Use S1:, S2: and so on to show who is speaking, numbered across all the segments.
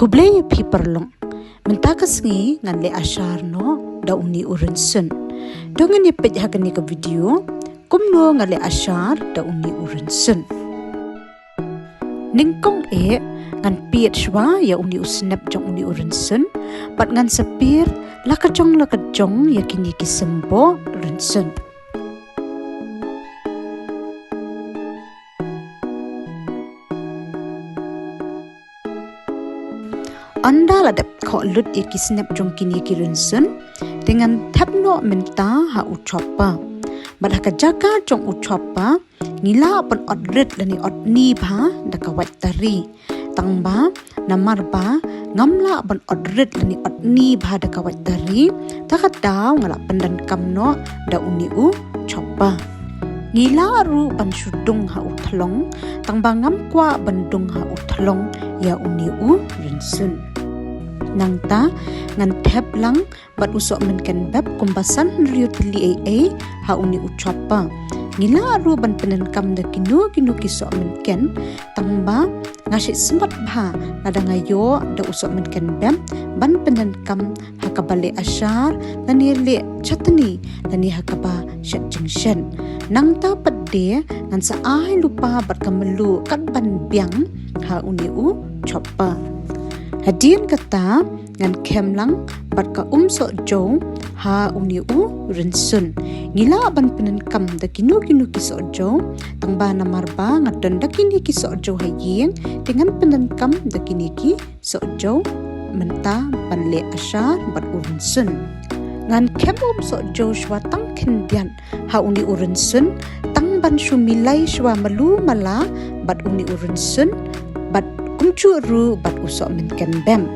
S1: Kublay pi perlong. Mentakas ngi ngan le asyar no da uni urensun. Dongan ipet hagan ni ke video. Kumno ngan le asyar da uni urensun. Ningkong ngan piet shwa ya uni usnap jong uni urensun. Pat ngan sepir lakajong ya kini kisembo urensun. Anda ladap kau lut iki snap jong kini kirunsun dengan tapno menta ha ucapa. Badaka jaga jong ucapa ngila pun odrit lani odni ba dakawat tari. Tangba namar ba ngamla pun odrit lani odni ba dakawat tari. Takat daw ngala pendan kamno da uni u copa. Ngila ru ban sudung ha uthlong tangba ngam kwa bandung ha uthlong ya uni u rinsun. Nangta ngan thep lang bat usok menken bab kumbasan riu tili ha uni ucapa. Ngila ru ban penen kam da kinu kisok menken tangba ngasyik sempat bha nada ngayo da usok menken bam ban penen kam hakabale asyar lani le chatni lani hakaba syat jengsen. Nangta pedde ngan saai lupa bat kamelu kat ban biang ha uni u copa. Hadian kata ngan kemlang bat ka sok jo ha uni u rinsun. Ngila ban penen kam da kinu kisok jo tangba namar ba ngadon da kini kisok jo hayeng dengan penen kam da kini kisok jo menta ban le asyar bat urinsun. Ngan kem sok jo shwa tang kendian ha uni urinsun tang ban shumilai shwa malu mala bat uni urinsun bat kumcuru bat usok menken bem.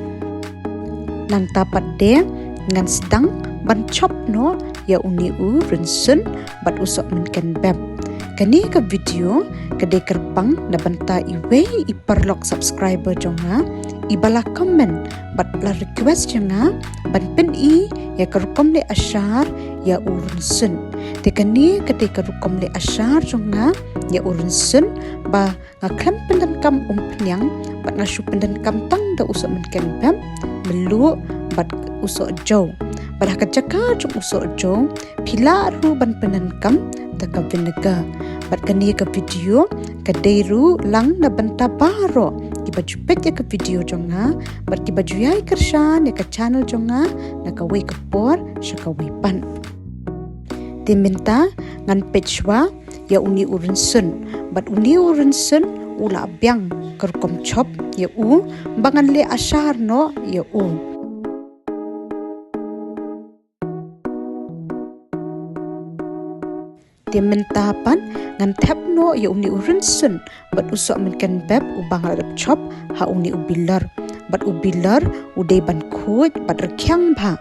S1: Nang tapat de ngan sedang ban chop no ya uni u rinsun bat usok menken bem. Kani ke video kede kerpang na banta iwe iperlok subscriber jonga ibala komen bat la request jonga ban pen ya kerukom le asyar ya urunsun. Tekani kede kerukom le asyar jonga ya urunsun ba ngaklam pendan kam penyang bat ngasu pendan kam tang da usok menken bem melu bat usok jo. Badah kajaka jong usok jo pila ru ban pendan kam taka vinegar. Bat kani ke video kadeiru lang na banta baro ki baju pet ya ke video jonga bat ki baju yai kershan ya ke channel jonga na ka wei kapor syaka wei pan. Timinta ngan pechwa ya uni urinsun bat uni urinsun ula biang kerkom chop ya u bangan le asyar no ya u. Mentapan ngan tap no ya uni urinsun bat usok menken beb ubang ladap chop ha uni ubilar bat ubilar udai ban kuj bat rekyang ba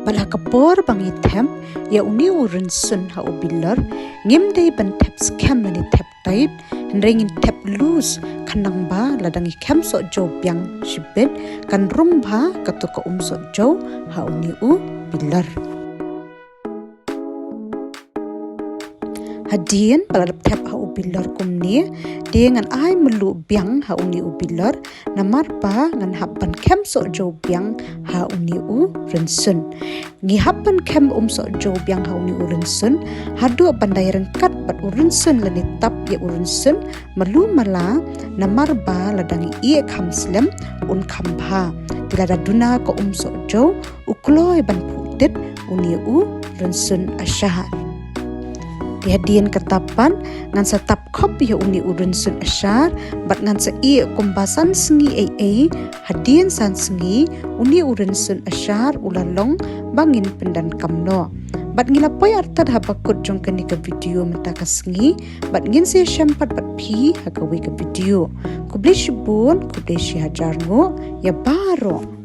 S1: bala kapor bang item ya uni urinsun ha ubilar ngim dei ban tap scam ni tap tight hendring tap loose kanang ba ladang ikem sok jo biang shibet kan rung ba katuka sok jo ha uni ubilar. Hadian baladap tap ha ubilar kumni dia ngan ai melu biang ha uni ubilar namar pa ngan habban kem sok jo biang ha uni u rinsun. Ngi habban kem sok jo biang ha uni u rinsun hadu pandai rengkat bat urinsun lani tap ya urinsun melu mala namar ba ladang i khamslem un khambha tilada duna ko sok jo ukloi ban putit uni u rinsun asyah. Hadian ketapan ngan setap kop ya uni urinsun asyar bat ngan sei kumbasan sengi hadian san sengi uni urinsun asyar ulalong bangin pendan kamno bat ngilapoi artad habakut jong kani ke video mentaka sengi bat ngin se syampat bat pi hagawi ke video kublai shibun kublai shi hajar ngo ya baro.